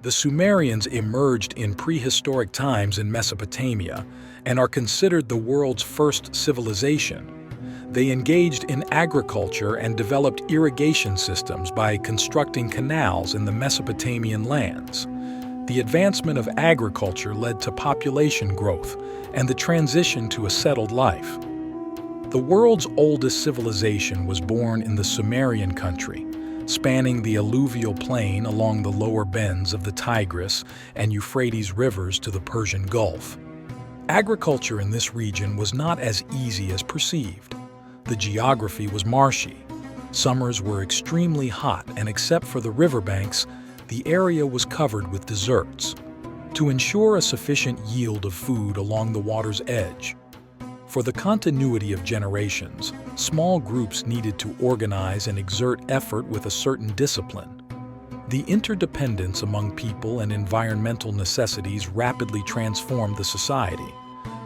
The Sumerians emerged in prehistoric times in Mesopotamia and are considered the world's first civilization. They engaged in agriculture and developed irrigation systems by constructing canals in the Mesopotamian lands. The advancement of agriculture led to population growth and the transition to a settled life. The world's oldest civilization was born in the Sumerian country, spanning the alluvial plain along the lower bends of the Tigris and Euphrates rivers to the Persian Gulf. Agriculture in this region was not as easy as perceived. The geography was marshy. Summers were extremely hot, and except for the riverbanks, the area was covered with deserts. To ensure a sufficient yield of food along the water's edge, for the continuity of generations, small groups needed to organize and exert effort with a certain discipline. The interdependence among people and environmental necessities rapidly transformed the society.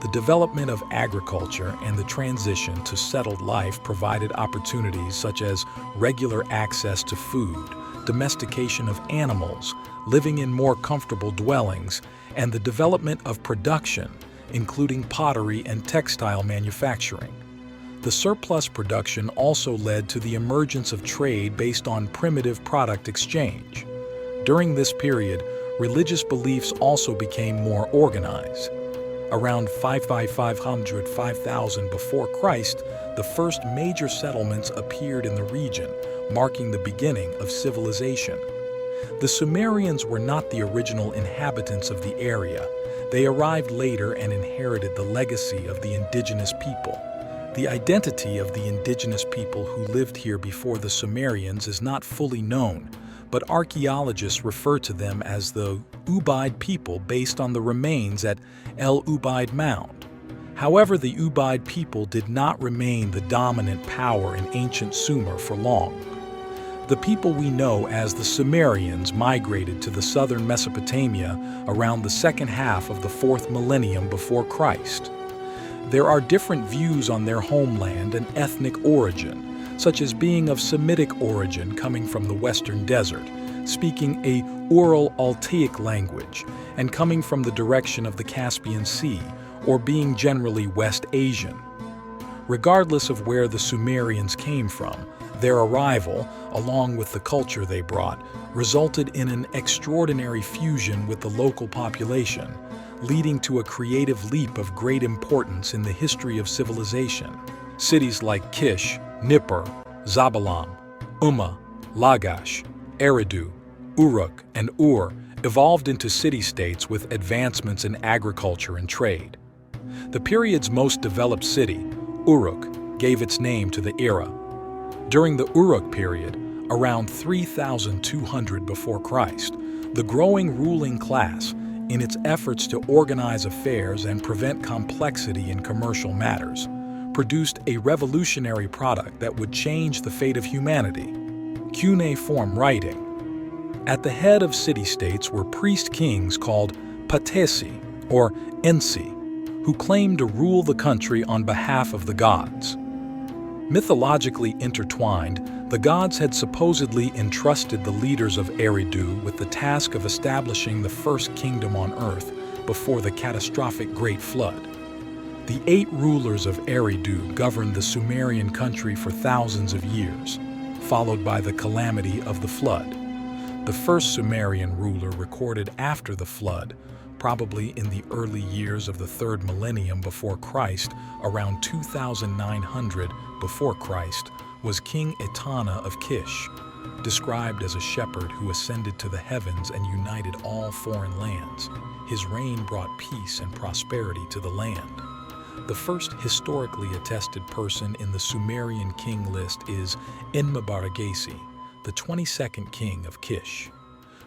The development of agriculture and the transition to settled life provided opportunities such as regular access to food, domestication of animals, living in more comfortable dwellings, and the development of production, including pottery and textile manufacturing. The surplus production also led to the emergence of trade based on primitive product exchange. During this period, religious beliefs also became more organized. Around 5000 before Christ, the first major settlements appeared in the region, marking the beginning of civilization. The Sumerians were not the original inhabitants of the area. They arrived later and inherited the legacy of the indigenous people. The identity of the indigenous people who lived here before the Sumerians is not fully known, but archaeologists refer to them as the Ubaid people based on the remains at El Ubaid Mound. However, the Ubaid people did not remain the dominant power in ancient Sumer for long. The people we know as the Sumerians migrated to the southern Mesopotamia around the second half of the 4th millennium before Christ. There are different views on their homeland and ethnic origin, such as being of Semitic origin coming from the Western Desert, speaking a Ural-Altaic language, and coming from the direction of the Caspian Sea, or being generally West Asian. Regardless of where the Sumerians came from, their arrival, along with the culture they brought, resulted in an extraordinary fusion with the local population, leading to a creative leap of great importance in the history of civilization. Cities like Kish, Nippur, Zabalam, Umma, Lagash, Eridu, Uruk, and Ur evolved into city-states with advancements in agriculture and trade. The period's most developed city, Uruk, gave its name to the era. During the Uruk period, around 3200 before Christ, the growing ruling class, in its efforts to organize affairs and prevent complexity in commercial matters, produced a revolutionary product that would change the fate of humanity: cuneiform writing. At the head of city-states were priest-kings called patesi, or ensi, who claimed to rule the country on behalf of the gods. Mythologically intertwined, the gods had supposedly entrusted the leaders of Eridu with the task of establishing the first kingdom on earth before the catastrophic Great Flood. The 8 rulers of Eridu governed the Sumerian country for thousands of years, followed by the calamity of the flood. The first Sumerian ruler recorded after the flood, probably in the early years of the 3rd millennium before Christ, around 2900 before Christ, was King Etana of Kish, described as a shepherd who ascended to the heavens and united all foreign lands. His reign brought peace and prosperity to the land. The first historically attested person in the Sumerian king list is Enmebaragesi, the 22nd king of Kish.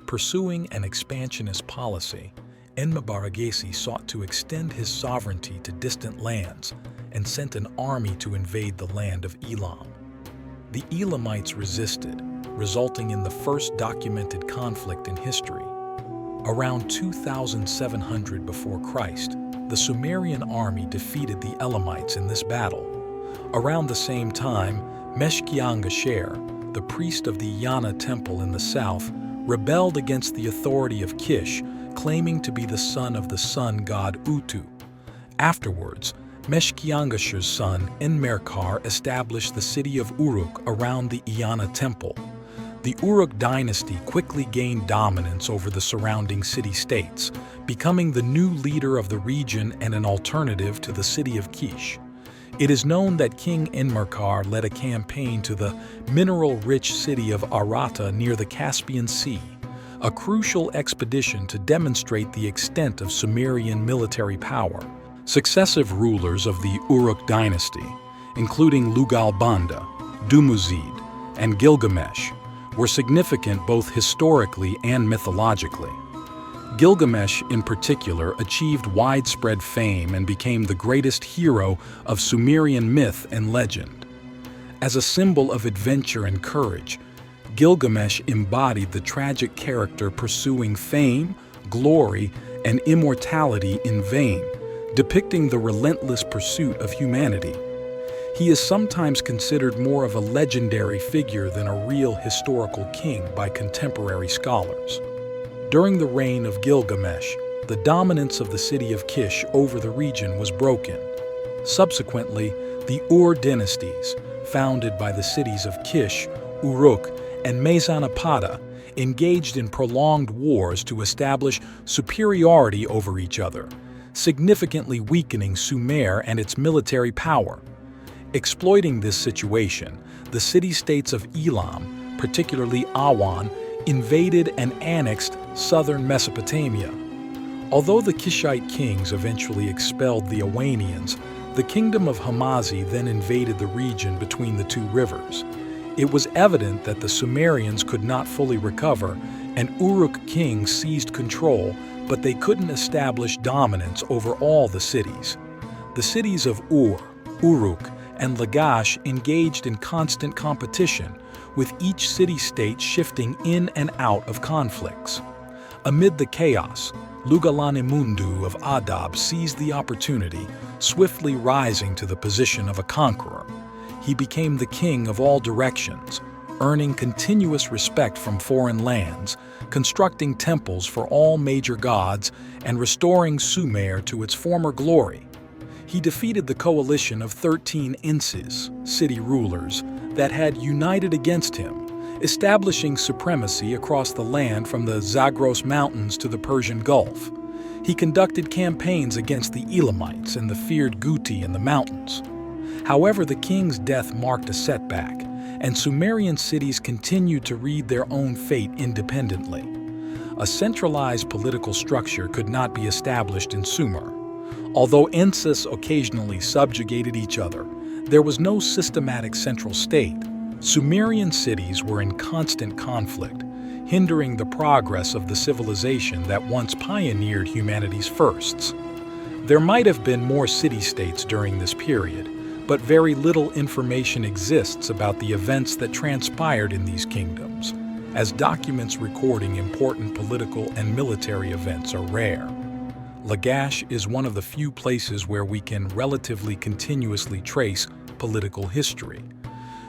Pursuing an expansionist policy, Enmebaragesi sought to extend his sovereignty to distant lands and sent an army to invade the land of Elam. The Elamites resisted, resulting in the first documented conflict in history. Around 2700 before Christ, the Sumerian army defeated the Elamites in this battle. Around the same time, Meshkian-Gasher, the priest of the Yana temple in the south, rebelled against the authority of Kish, claiming to be the son of the sun god Utu. Afterwards, Meshkiangashar's son Enmerkar established the city of Uruk around the Eanna temple. The Uruk dynasty quickly gained dominance over the surrounding city-states, becoming the new leader of the region and an alternative to the city of Kish. It is known that King Enmerkar led a campaign to the mineral-rich city of Arata near the Caspian Sea, a crucial expedition to demonstrate the extent of Sumerian military power. Successive rulers of the Uruk dynasty, including Lugalbanda, Dumuzid, and Gilgamesh, were significant both historically and mythologically. Gilgamesh, in particular, achieved widespread fame and became the greatest hero of Sumerian myth and legend. As a symbol of adventure and courage, Gilgamesh embodied the tragic character pursuing fame, glory, and immortality in vain, depicting the relentless pursuit of humanity. He is sometimes considered more of a legendary figure than a real historical king by contemporary scholars. During the reign of Gilgamesh, the dominance of the city of Kish over the region was broken. Subsequently, the Ur dynasties, founded by the cities of Kish, Uruk, and Mezanapada, engaged in prolonged wars to establish superiority over each other, significantly weakening Sumer and its military power. Exploiting this situation, the city-states of Elam, particularly Awan, invaded and annexed southern Mesopotamia. Although the Kishite kings eventually expelled the Awanians, the kingdom of Hamazi then invaded the region between the two rivers. It was evident that the Sumerians could not fully recover, and Uruk kings seized control, but they couldn't establish dominance over all the cities. The cities of Ur, Uruk, and Lagash engaged in constant competition, with each city-state shifting in and out of conflicts. Amid the chaos, Lugalanimundu of Adab seized the opportunity, swiftly rising to the position of a conqueror. He became the king of all directions, earning continuous respect from foreign lands, constructing temples for all major gods, and restoring Sumer to its former glory. He defeated the coalition of 13 Insis, city rulers, that had united against him, establishing supremacy across the land from the Zagros Mountains to the Persian Gulf. He conducted campaigns against the Elamites and the feared Guti in the mountains. However, the king's death marked a setback, and Sumerian cities continued to read their own fate independently. A centralized political structure could not be established in Sumer. Although Ensis occasionally subjugated each other, there was no systematic central state. Sumerian cities were in constant conflict, hindering the progress of the civilization that once pioneered humanity's firsts. There might have been more city-states during this period, but very little information exists about the events that transpired in these kingdoms, as documents recording important political and military events are rare. Lagash is one of the few places where we can relatively continuously trace political history.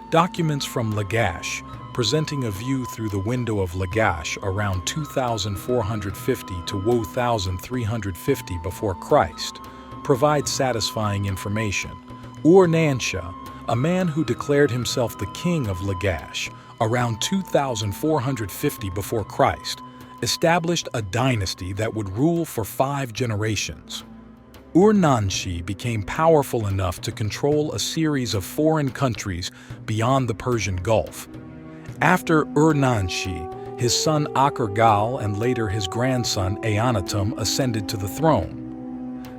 Documents from Lagash, presenting a view through the window of Lagash around 2450 to 1350 before Christ, provide satisfying information. Ur-Nansha, a man who declared himself the king of Lagash around 2450 before Christ, established a dynasty that would rule for 5 generations. Ur-Nanshi became powerful enough to control a series of foreign countries beyond the Persian Gulf. After Ur-Nanshi, his son Akurgal and later his grandson Eannatum ascended to the throne.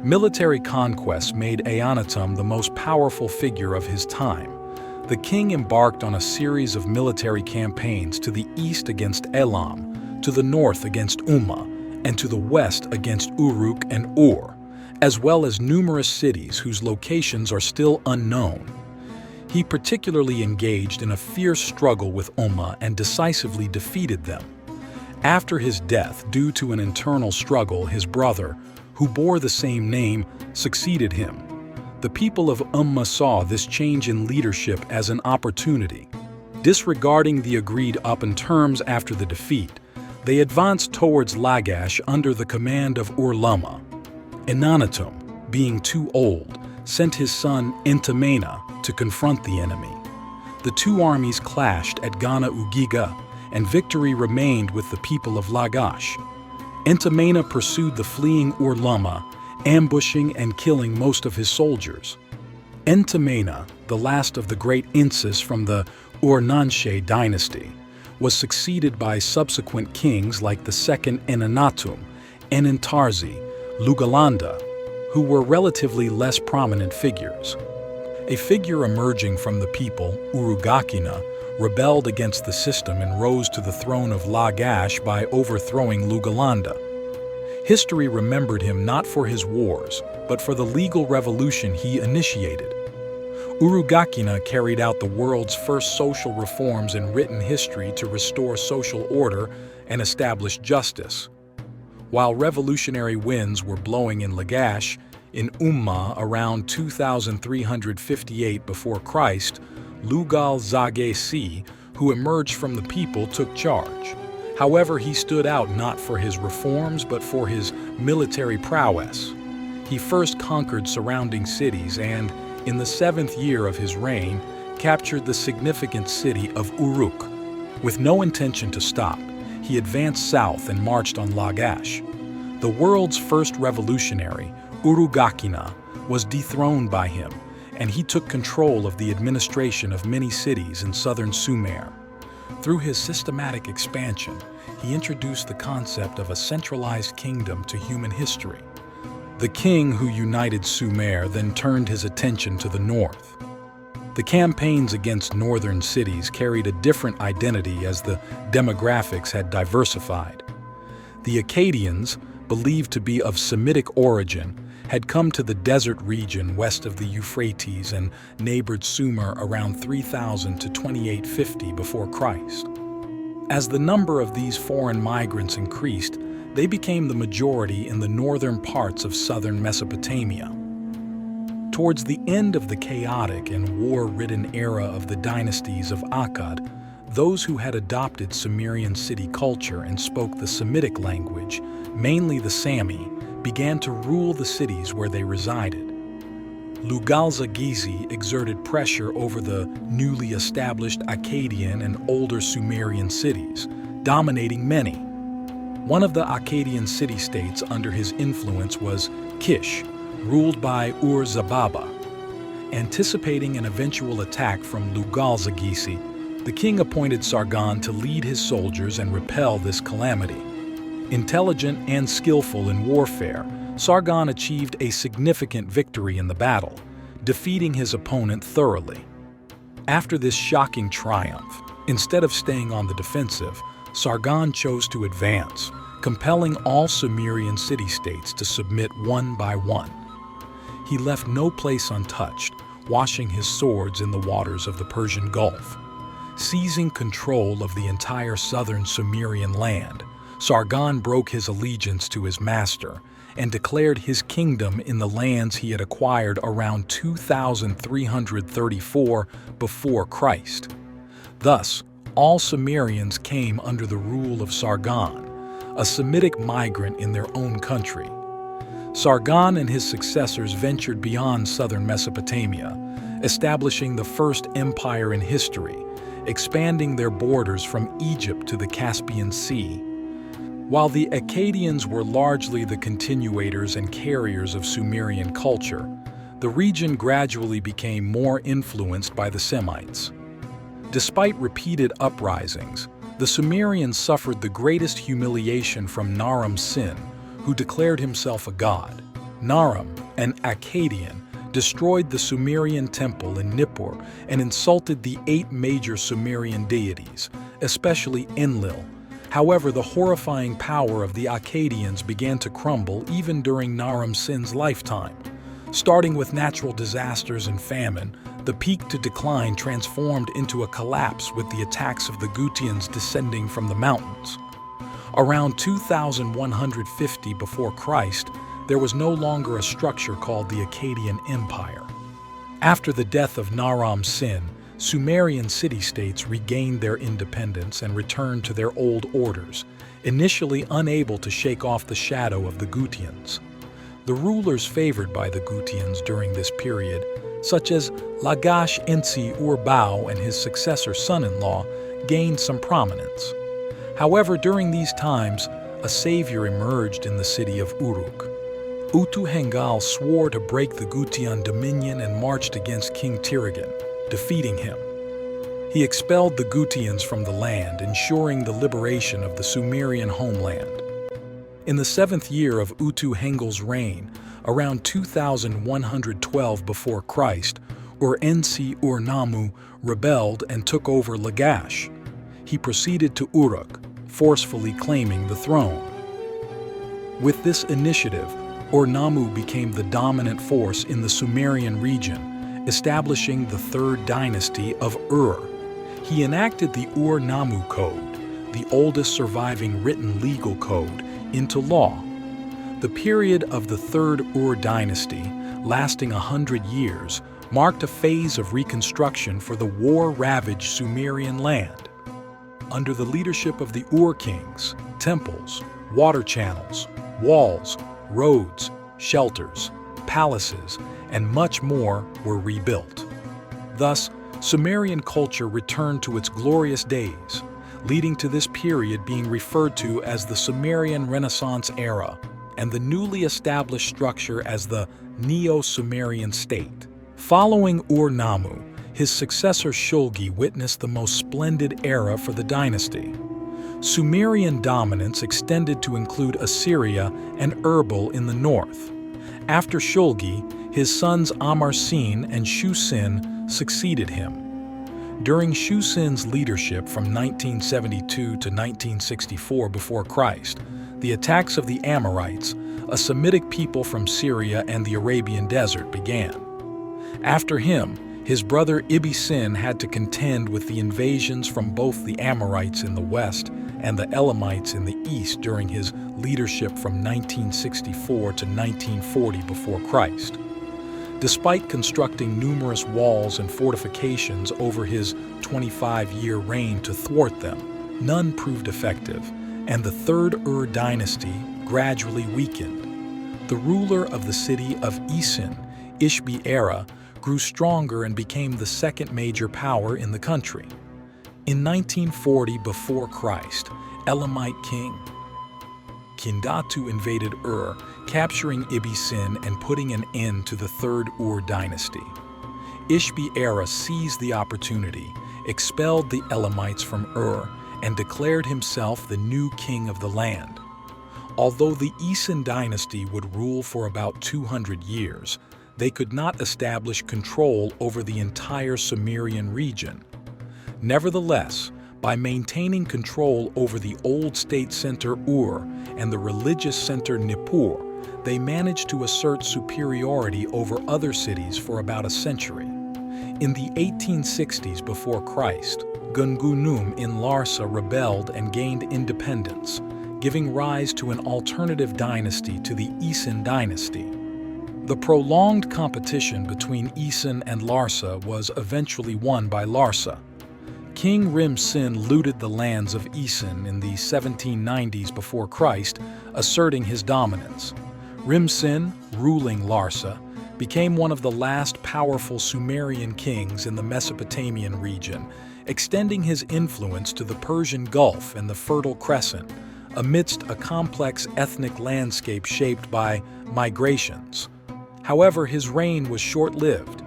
Military conquests made Eannatum the most powerful figure of his time. The king embarked on a series of military campaigns to the east against Elam, to the north against Umma, and to the west against Uruk and Ur, as well as numerous cities whose locations are still unknown. He particularly engaged in a fierce struggle with Umma and decisively defeated them. After his death, due to an internal struggle, his brother, who bore the same name, succeeded him. The people of Umma saw this change in leadership as an opportunity. Disregarding the agreed-upon terms after the defeat, They advanced towards Lagash under the command of Ur-Lama. Enanatum, being too old, sent his son Entemena to confront the enemy. The two armies clashed at Gana Ugiga, and victory remained with the people of Lagash. Entemena pursued the fleeing Ur-Lama, ambushing and killing most of his soldiers. Entemena, the last of the great Incis from the Ur-Nanshe dynasty, was succeeded by subsequent kings like the second Enanatum, Enantarzi, Lugalanda, who were relatively less prominent figures. A figure emerging from the people, Urugakina, rebelled against the system and rose to the throne of Lagash by overthrowing Lugalanda. History remembered him not for his wars, but for the legal revolution he initiated. Urugakina carried out the world's first social reforms in written history to restore social order and establish justice. While revolutionary winds were blowing in Lagash, in around 2358 before Christ, Lugal Zagesi, who emerged from the people, took charge. However, he stood out not for his reforms but for his military prowess. He first conquered surrounding cities and, in the 7th year of his reign, captured the significant city of Uruk. With no intention to stop, he advanced south and marched on Lagash. The world's first revolutionary, Urugakina, was dethroned by him, and he took control of the administration of many cities in southern Sumer. Through his systematic expansion, he introduced the concept of a centralized kingdom to human history. The king who united Sumer then turned his attention to the north. The campaigns against northern cities carried a different identity as the demographics had diversified. The Akkadians, believed to be of Semitic origin, had come to the desert region west of the Euphrates and neighbored Sumer around 3000 to 2850 before Christ. As the number of these foreign migrants increased, they became the majority in the northern parts of southern Mesopotamia. Towards the end of the chaotic and war-ridden era of the dynasties of Akkad, those who had adopted Sumerian city culture and spoke the Semitic language, mainly the Sami, began to rule the cities where they resided. Lugal-Zagizi exerted pressure over the newly established Akkadian and older Sumerian cities, dominating many. One of the Akkadian city-states under his influence was Kish, ruled by Ur-Zababa. Anticipating an eventual attack from Lugal-Zagizi, the king appointed Sargon to lead his soldiers and repel this calamity. Intelligent and skillful in warfare, Sargon achieved a significant victory in the battle, defeating his opponent thoroughly. After this shocking triumph, instead of staying on the defensive, Sargon chose to advance, compelling all Sumerian city-states to submit one by one. He left no place untouched, washing his swords in the waters of the Persian Gulf. Seizing control of the entire southern Sumerian land, Sargon broke his allegiance to his master and declared his kingdom in the lands he had acquired around 2334 before Christ. Thus, all Sumerians came under the rule of Sargon, a Semitic migrant in their own country. Sargon and his successors ventured beyond southern Mesopotamia, establishing the first empire in history, expanding their borders from Egypt to the Caspian Sea. While the Akkadians were largely the continuators and carriers of Sumerian culture, the region gradually became more influenced by the Semites. Despite repeated uprisings, the Sumerians suffered the greatest humiliation from Naram-Sin, who declared himself a god. Naram, an Akkadian, destroyed the Sumerian temple in Nippur and insulted the 8 major Sumerian deities, especially Enlil. However, the horrifying power of the Akkadians began to crumble even during Naram-Sin's lifetime. Starting with natural disasters and famine, the peak to decline transformed into a collapse with the attacks of the Gutians descending from the mountains. Around 2150 before Christ, there was no longer a structure called the Akkadian Empire. After the death of Naram-Sin, Sumerian city-states regained their independence and returned to their old orders, initially unable to shake off the shadow of the Gutians. The rulers favored by the Gutians during this period, such as Lagash-Ensi-Ur-Bau and his successor son-in-law, gained some prominence. However, during these times, a savior emerged in the city of Uruk. Utu-Hengal swore to break the Gutian dominion and marched against King Tirigan, defeating him. He expelled the Gutians from the land, ensuring the liberation of the Sumerian homeland. In the 7th year of Utu-Hengal's reign, around 2112 before Christ, Ur-Ensi-Ur-Nammu rebelled and took over Lagash. He proceeded to Uruk, forcefully claiming the throne. With this initiative, Ur-Nammu became the dominant force in the Sumerian region, establishing the third dynasty of Ur. He enacted the Ur-Nammu Code, the oldest surviving written legal code, into law. The period of the Third Ur dynasty, lasting 100 years, marked a phase of reconstruction for the war-ravaged Sumerian land. Under the leadership of the Ur kings, temples, water channels, walls, roads, shelters, palaces, and much more were rebuilt. Thus, Sumerian culture returned to its glorious days, leading to this period being referred to as the Sumerian Renaissance era and the newly established structure as the Neo-Sumerian state. Following Ur-Nammu, his successor Shulgi witnessed the most splendid era for the dynasty. Sumerian dominance extended to include Assyria and Erbil in the north. After Shulgi, his sons Amarsin and Shusin succeeded him. During Shusin's leadership from 1972 to 1964 before Christ, the attacks of the Amorites, a Semitic people from Syria and the Arabian desert, began. After him, his brother Ibbi-Sin had to contend with the invasions from both the Amorites in the west and the Elamites in the east during his leadership from 1964 to 1940 before Christ. Despite constructing numerous walls and fortifications over his 25-year reign to thwart them, none proved effective, and the Third Ur dynasty gradually weakened. The ruler of the city of Isin, Ishbi-Era, grew stronger and became the second major power in the country. In 1940 before Christ, Elamite king Kindatu invaded Ur, capturing Ibbi-Sin and putting an end to the Third Ur dynasty. Ishbi-Era seized the opportunity, expelled the Elamites from Ur, and declared himself the new king of the land. Although the Isin dynasty would rule for about 200 years, they could not establish control over the entire Sumerian region. Nevertheless, by maintaining control over the old state center Ur and the religious center Nippur, they managed to assert superiority over other cities for about a century. In the 1860s before Christ, Gungunum in Larsa rebelled and gained independence, giving rise to an alternative dynasty to the Isin dynasty. The prolonged competition between Isin and Larsa was eventually won by Larsa. King Rim-Sin looted the lands of Isin in the 1790s before Christ, asserting his dominance. Rim-Sin, ruling Larsa, became one of the last powerful Sumerian kings in the Mesopotamian region, extending his influence to the Persian Gulf and the Fertile Crescent, amidst a complex ethnic landscape shaped by migrations. However, his reign was short-lived.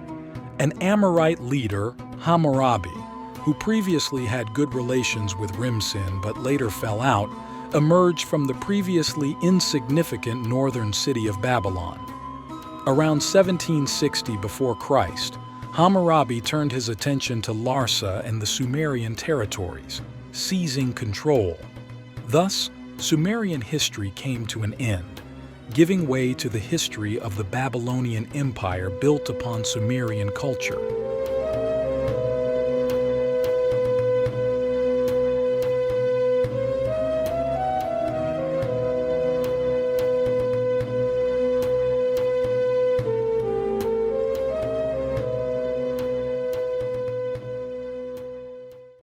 An Amorite leader, Hammurabi, who previously had good relations with Rim-Sin but later fell out, emerged from the previously insignificant northern city of Babylon. Around 1760 before Christ, Hammurabi turned his attention to Larsa and the Sumerian territories, seizing control. Thus, Sumerian history came to an end, giving way to the history of the Babylonian Empire built upon Sumerian culture.